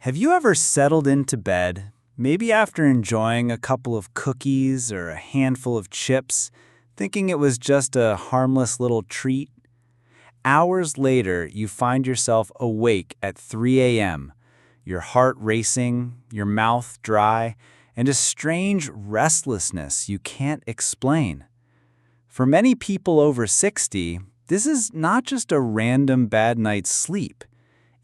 Have you ever settled into bed, maybe after enjoying a couple of cookies or a handful of chips, thinking it was just a harmless little treat? Hours later, you find yourself awake at 3 a.m., your heart racing, your mouth dry, and a strange restlessness you can't explain. For many people over 60, this is not just a random bad night's sleep.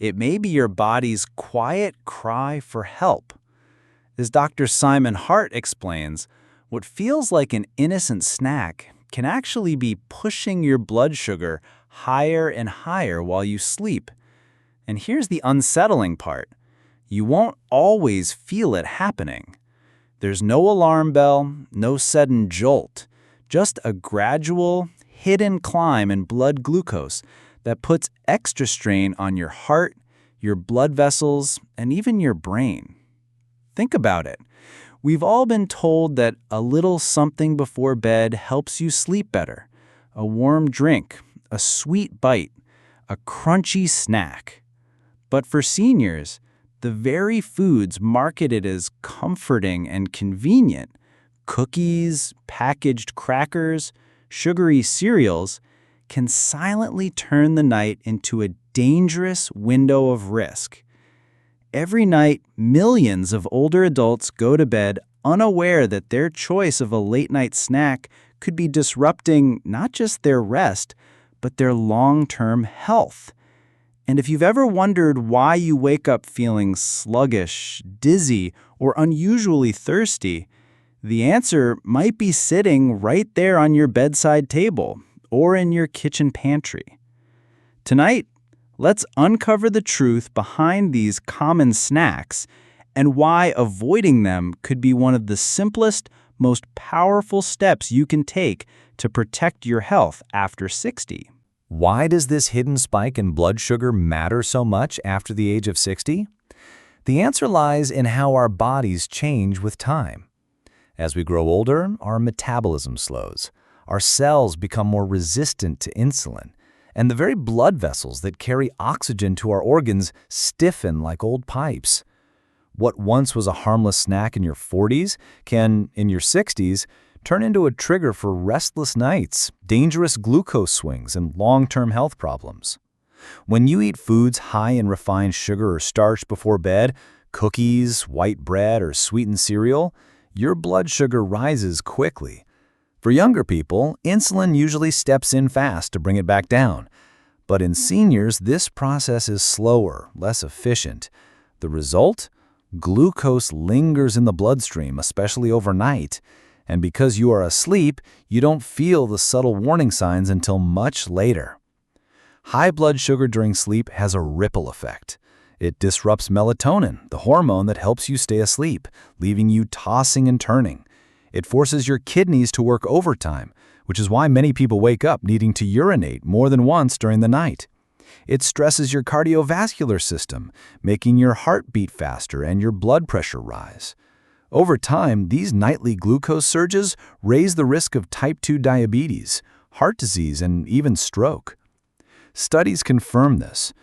It may be your body's quiet cry for help. As Dr. Simon Hart explains, what feels like an innocent snack can actually be pushing your blood sugar higher and higher while you sleep. And here's the unsettling part. You won't always feel it happening. There's no alarm bell, no sudden jolt, just a gradual, hidden climb in blood glucose that puts extra strain on your heart, your blood vessels, and even your brain. Think about it. We've all been told that a little something before bed helps you sleep better. A warm drink, a sweet bite, a crunchy snack. But for seniors, the very foods marketed as comforting and convenient, cookies, packaged crackers, sugary cereals, can silently turn the night into a dangerous window of risk. Every night, millions of older adults go to bed unaware that their choice of a late-night snack could be disrupting not just their rest, but their long-term health. And if you've ever wondered why you wake up feeling sluggish, dizzy, or unusually thirsty, the answer might be sitting right there on your bedside table or in your kitchen pantry. Tonight, let's uncover the truth behind these common snacks and why avoiding them could be one of the simplest, most powerful steps you can take to protect your health after 60. Why does this hidden spike in blood sugar matter so much after the age of 60? The answer lies in how our bodies change with time. As we grow older, our metabolism slows, our cells become more resistant to insulin, and the very blood vessels that carry oxygen to our organs stiffen like old pipes. What once was a harmless snack in your 40s can, in your 60s, turn into a trigger for restless nights, dangerous glucose swings, and long-term health problems. When you eat foods high in refined sugar or starch before bed, cookies, white bread, or sweetened cereal, your blood sugar rises quickly. For younger people, insulin usually steps in fast to bring it back down. But in seniors, this process is slower, less efficient. The result? Glucose lingers in the bloodstream, especially overnight. And because you are asleep, you don't feel the subtle warning signs until much later. High blood sugar during sleep has a ripple effect. It disrupts melatonin, the hormone that helps you stay asleep, leaving you tossing and turning. It forces your kidneys to work overtime, which is why many people wake up needing to urinate more than once during the night. It stresses your cardiovascular system, making your heart beat faster and your blood pressure rise. Over time, these nightly glucose surges raise the risk of type 2 diabetes, heart disease, and even stroke. Studies confirm this.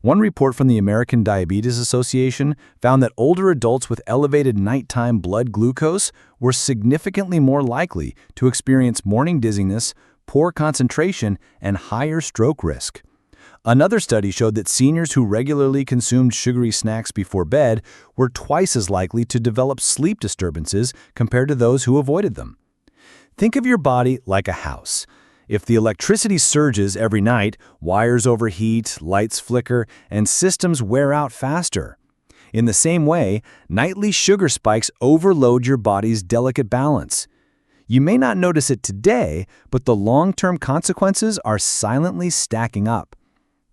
One report from the American Diabetes Association found that older adults with elevated nighttime blood glucose were significantly more likely to experience morning dizziness, poor concentration, and higher stroke risk. Another study showed that seniors who regularly consumed sugary snacks before bed were twice as likely to develop sleep disturbances compared to those who avoided them. Think of your body like a house. If the electricity surges every night, wires overheat, lights flicker, and systems wear out faster. In the same way, nightly sugar spikes overload your body's delicate balance. You may not notice it today, but the long-term consequences are silently stacking up.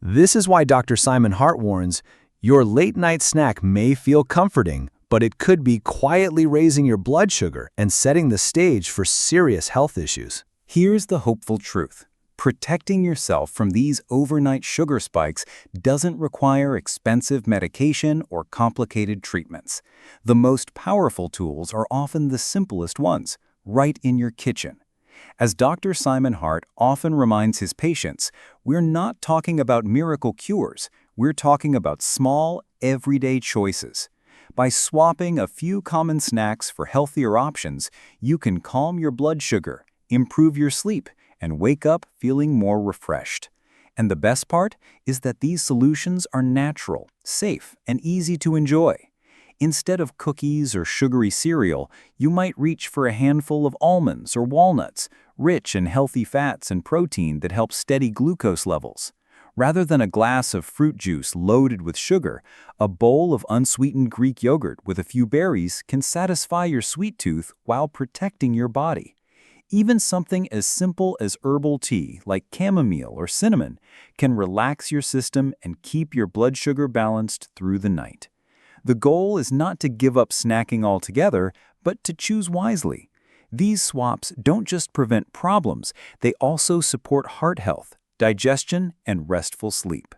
This is why Dr. Simon Hart warns, your late-night snack may feel comforting, but it could be quietly raising your blood sugar and setting the stage for serious health issues. Here's the hopeful truth. Protecting yourself from these overnight sugar spikes doesn't require expensive medication or complicated treatments. The most powerful tools are often the simplest ones, right in your kitchen. As Dr. Simon Hart often reminds his patients, we're not talking about miracle cures. We're talking about small, everyday choices. By swapping a few common snacks for healthier options, you can calm your blood sugar, improve your sleep, and wake up feeling more refreshed. And the best part is that these solutions are natural, safe, and easy to enjoy. Instead of cookies or sugary cereal, you might reach for a handful of almonds or walnuts, rich in healthy fats and protein that help steady glucose levels. Rather than a glass of fruit juice loaded with sugar, a bowl of unsweetened Greek yogurt with a few berries can satisfy your sweet tooth while protecting your body. Even something as simple as herbal tea, like chamomile or cinnamon, can relax your system and keep your blood sugar balanced through the night. The goal is not to give up snacking altogether, but to choose wisely. These swaps don't just prevent problems, they also support heart health, digestion, and restful sleep.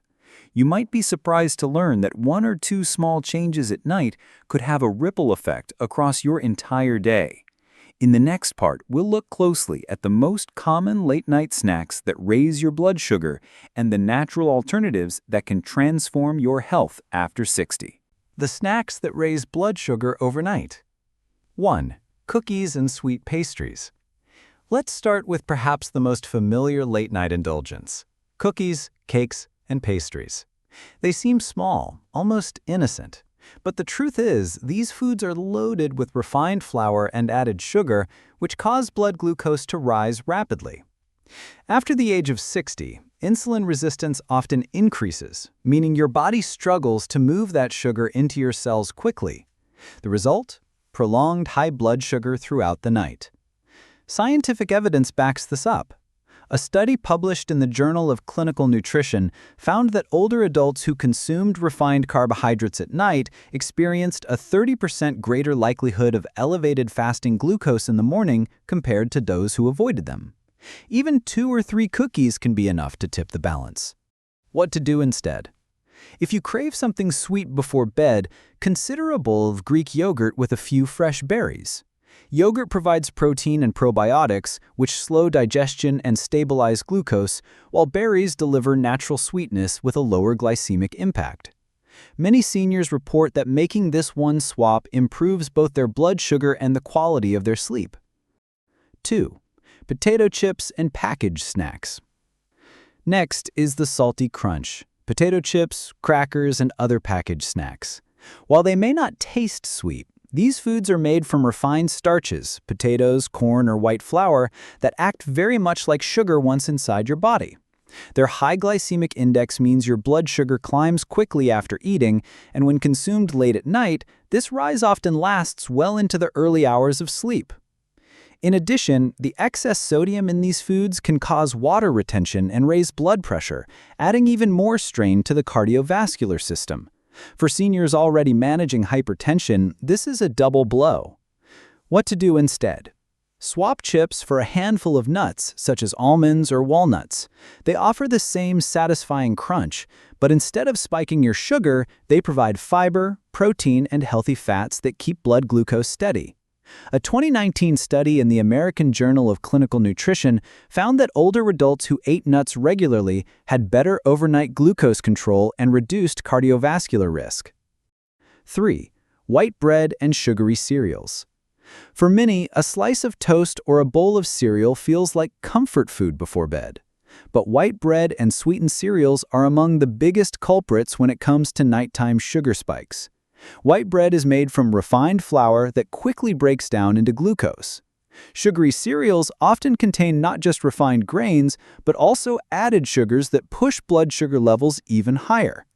You might be surprised to learn that 1 or 2 small changes at night could have a ripple effect across your entire day. In the next part, we'll look closely at the most common late-night snacks that raise your blood sugar and the natural alternatives that can transform your health after 60. The snacks that raise blood sugar overnight. 1. Cookies and sweet pastries. Let's start with perhaps the most familiar late-night indulgence: cookies, cakes, and pastries. They seem small, almost innocent. But the truth is, these foods are loaded with refined flour and added sugar, which cause blood glucose to rise rapidly. After the age of 60, insulin resistance often increases, meaning your body struggles to move that sugar into your cells quickly. The result? Prolonged high blood sugar throughout the night. Scientific evidence backs this up. A study published in the Journal of Clinical Nutrition found that older adults who consumed refined carbohydrates at night experienced a 30% greater likelihood of elevated fasting glucose in the morning compared to those who avoided them. Even 2 or 3 cookies can be enough to tip the balance. What to do instead? If you crave something sweet before bed, consider a bowl of Greek yogurt with a few fresh berries. Yogurt provides protein and probiotics, which slow digestion and stabilize glucose, while berries deliver natural sweetness with a lower glycemic impact. Many seniors report that making this one swap improves both their blood sugar and the quality of their sleep. 2. Potato chips and packaged snacks. Next is the salty crunch: potato chips, crackers, and other packaged snacks. While they may not taste sweet, these foods are made from refined starches, potatoes, corn, or white flour, that act very much like sugar once inside your body. Their high glycemic index means your blood sugar climbs quickly after eating, and when consumed late at night, this rise often lasts well into the early hours of sleep. In addition, the excess sodium in these foods can cause water retention and raise blood pressure, adding even more strain to the cardiovascular system. For seniors already managing hypertension, this is a double blow. What to do instead? Swap chips for a handful of nuts, such as almonds or walnuts. They offer the same satisfying crunch, but instead of spiking your sugar, they provide fiber, protein, and healthy fats that keep blood glucose steady. A 2019 study in the American Journal of Clinical Nutrition found that older adults who ate nuts regularly had better overnight glucose control and reduced cardiovascular risk. 3. White bread and sugary cereals. For many, a slice of toast or a bowl of cereal feels like comfort food before bed. But white bread and sweetened cereals are among the biggest culprits when it comes to nighttime sugar spikes. White bread is made from refined flour that quickly breaks down into glucose. Sugary cereals often contain not just refined grains, but also added sugars that push blood sugar levels even higher.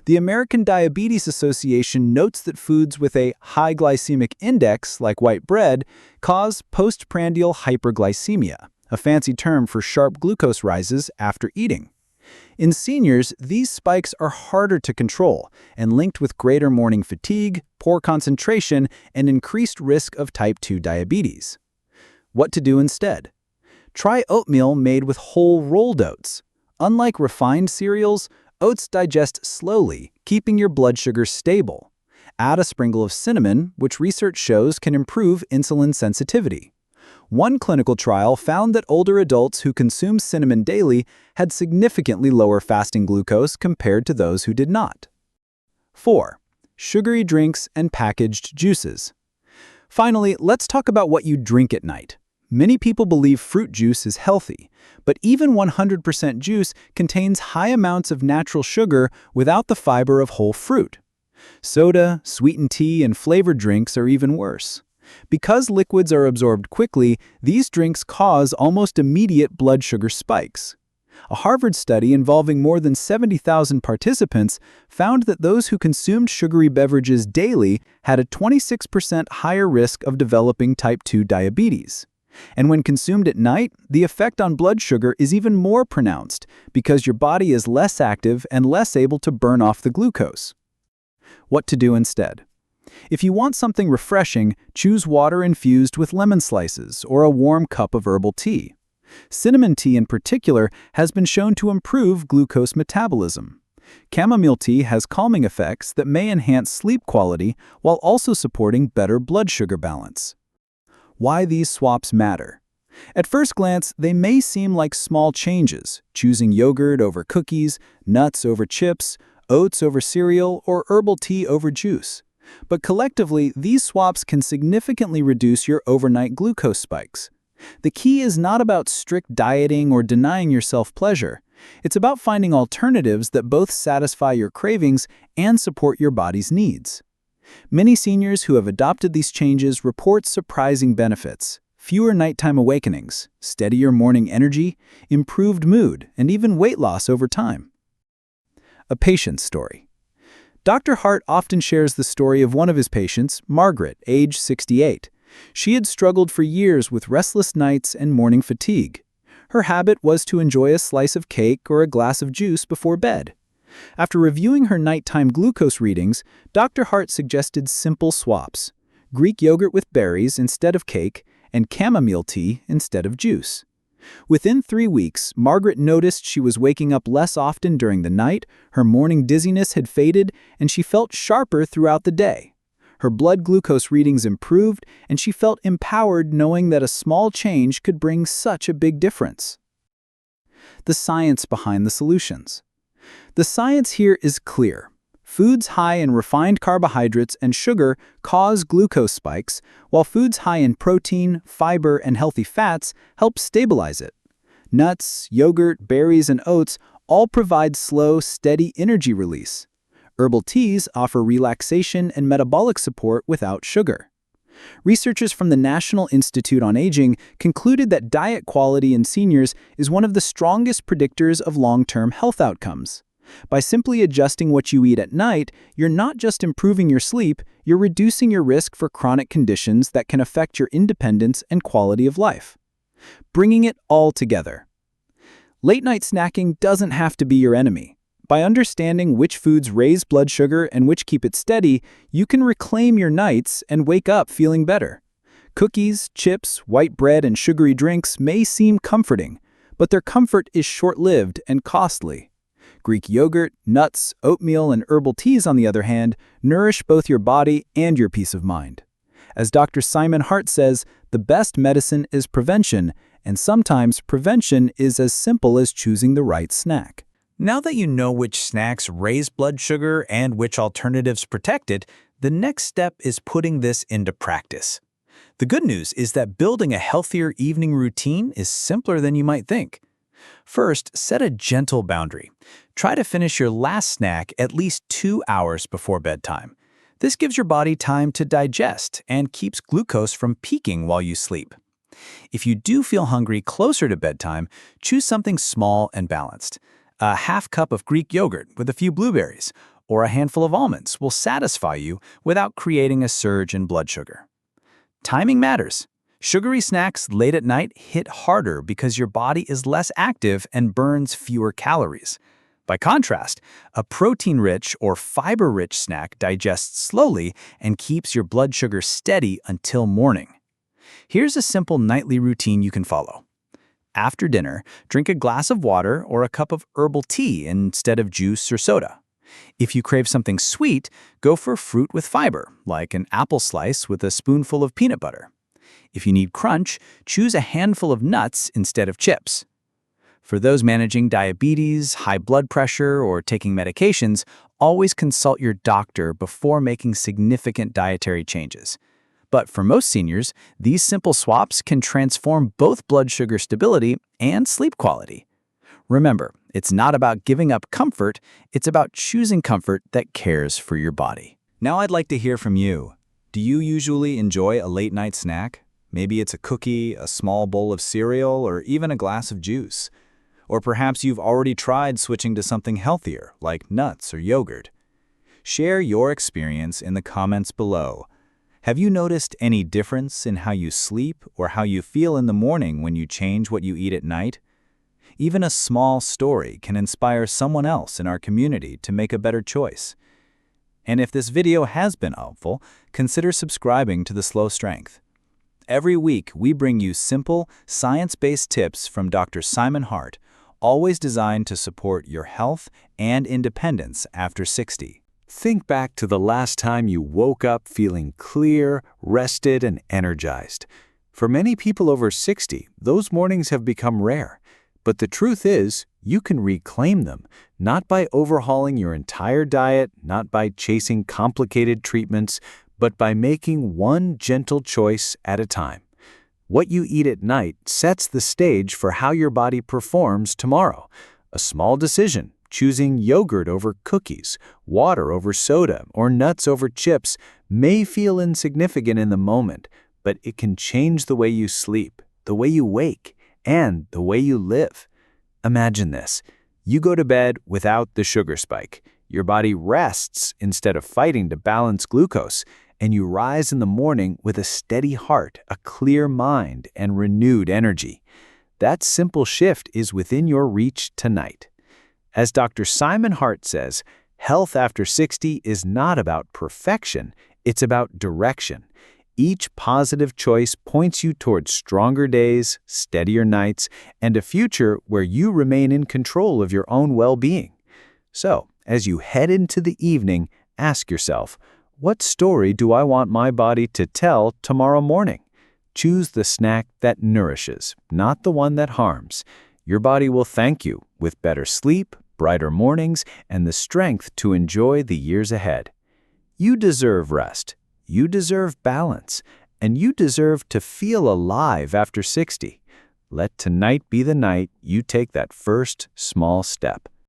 The American Diabetes Association notes that foods with a high glycemic index, like white bread, cause postprandial hyperglycemia, a fancy term for sharp glucose rises after eating. In seniors, these spikes are harder to control and linked with greater morning fatigue, poor concentration, and increased risk of type 2 diabetes. What to do instead? Try oatmeal made with whole rolled oats. Unlike refined cereals, oats digest slowly, keeping your blood sugar stable. Add a sprinkle of cinnamon, which research shows can improve insulin sensitivity. One clinical trial found that older adults who consumed cinnamon daily had significantly lower fasting glucose compared to those who did not. 4. Sugary drinks and packaged juices. Finally, let's talk about what you drink at night. Many people believe fruit juice is healthy, but even 100% juice contains high amounts of natural sugar without the fiber of whole fruit. Soda, sweetened tea, and flavored drinks are even worse. Because liquids are absorbed quickly, these drinks cause almost immediate blood sugar spikes. A Harvard study involving more than 70,000 participants found that those who consumed sugary beverages daily had a 26% higher risk of developing type 2 diabetes. And when consumed at night, the effect on blood sugar is even more pronounced because your body is less active and less able to burn off the glucose. What to do instead? If you want something refreshing, choose water infused with lemon slices or a warm cup of herbal tea. Cinnamon tea in particular has been shown to improve glucose metabolism. Chamomile tea has calming effects that may enhance sleep quality while also supporting better blood sugar balance. Why these swaps matter. At first glance, they may seem like small changes, choosing yogurt over cookies, nuts over chips, oats over cereal, or herbal tea over juice. But collectively, these swaps can significantly reduce your overnight glucose spikes. The key is not about strict dieting or denying yourself pleasure. It's about finding alternatives that both satisfy your cravings and support your body's needs. Many seniors who have adopted these changes report surprising benefits: fewer nighttime awakenings, steadier morning energy, improved mood, and even weight loss over time. A patient's story. Dr. Hart often shares the story of one of his patients, Margaret, age 68. She had struggled for years with restless nights and morning fatigue. Her habit was to enjoy a slice of cake or a glass of juice before bed. After reviewing her nighttime glucose readings, Dr. Hart suggested simple swaps: Greek yogurt with berries instead of cake and chamomile tea instead of juice. Within 3 weeks, Margaret noticed she was waking up less often during the night, her morning dizziness had faded, and she felt sharper throughout the day. Her blood glucose readings improved, and she felt empowered knowing that a small change could bring such a big difference. The science behind the solutions. The science here is clear. Foods high in refined carbohydrates and sugar cause glucose spikes, while foods high in protein, fiber, and healthy fats help stabilize it. Nuts, yogurt, berries, and oats all provide slow, steady energy release. Herbal teas offer relaxation and metabolic support without sugar. Researchers from the National Institute on Aging concluded that diet quality in seniors is one of the strongest predictors of long-term health outcomes. By simply adjusting what you eat at night, you're not just improving your sleep, you're reducing your risk for chronic conditions that can affect your independence and quality of life. Bringing it all together. Late-night snacking doesn't have to be your enemy. By understanding which foods raise blood sugar and which keep it steady, you can reclaim your nights and wake up feeling better. Cookies, chips, white bread, and sugary drinks may seem comforting, but their comfort is short-lived and costly. Greek yogurt, nuts, oatmeal, and herbal teas, on the other hand, nourish both your body and your peace of mind. As Dr. Simon Hart says, the best medicine is prevention, and sometimes prevention is as simple as choosing the right snack. Now that you know which snacks raise blood sugar and which alternatives protect it, the next step is putting this into practice. The good news is that building a healthier evening routine is simpler than you might think. First, set a gentle boundary. Try to finish your last snack at least 2 hours before bedtime. This gives your body time to digest and keeps glucose from peaking while you sleep. If you do feel hungry closer to bedtime, choose something small and balanced. A half cup of Greek yogurt with a few blueberries, or a handful of almonds will satisfy you without creating a surge in blood sugar. Timing matters. Sugary snacks late at night hit harder because your body is less active and burns fewer calories. By contrast, a protein-rich or fiber-rich snack digests slowly and keeps your blood sugar steady until morning. Here's a simple nightly routine you can follow. After dinner, drink a glass of water or a cup of herbal tea instead of juice or soda. If you crave something sweet, go for fruit with fiber, like an apple slice with a spoonful of peanut butter. If you need crunch, choose a handful of nuts instead of chips. For those managing diabetes, high blood pressure, or taking medications, always consult your doctor before making significant dietary changes. But for most seniors, these simple swaps can transform both blood sugar stability and sleep quality. Remember, it's not about giving up comfort, it's about choosing comfort that cares for your body. Now I'd like to hear from you. Do you usually enjoy a late-night snack? Maybe it's a cookie, a small bowl of cereal, or even a glass of juice. Or perhaps you've already tried switching to something healthier, like nuts or yogurt. Share your experience in the comments below. Have you noticed any difference in how you sleep or how you feel in the morning when you change what you eat at night? Even a small story can inspire someone else in our community to make a better choice. And if this video has been helpful, consider subscribing to The Slow Strength. Every week, we bring you simple, science-based tips from Dr. Simon Hart, always designed to support your health and independence after 60. Think back to the last time you woke up feeling clear, rested, and energized. For many people over 60, those mornings have become rare. But the truth is, you can reclaim them, not by overhauling your entire diet, not by chasing complicated treatments, but by making one gentle choice at a time. What you eat at night sets the stage for how your body performs tomorrow. A small decision, choosing yogurt over cookies, water over soda, or nuts over chips, may feel insignificant in the moment, but it can change the way you sleep, the way you wake, and the way you live. Imagine this. You go to bed without the sugar spike. Your body rests instead of fighting to balance glucose, and you rise in the morning with a steady heart, a clear mind, and renewed energy. That simple shift is within your reach tonight. As Dr. Simon Hart says, health after 60 is not about perfection, it's about direction. Each positive choice points you toward stronger days, steadier nights, and a future where you remain in control of your own well-being. So, as you head into the evening, ask yourself, what story do I want my body to tell tomorrow morning? Choose the snack that nourishes, not the one that harms. Your body will thank you with better sleep, brighter mornings, and the strength to enjoy the years ahead. You deserve rest. You deserve balance, and you deserve to feel alive after 60. Let tonight be the night you take that first small step.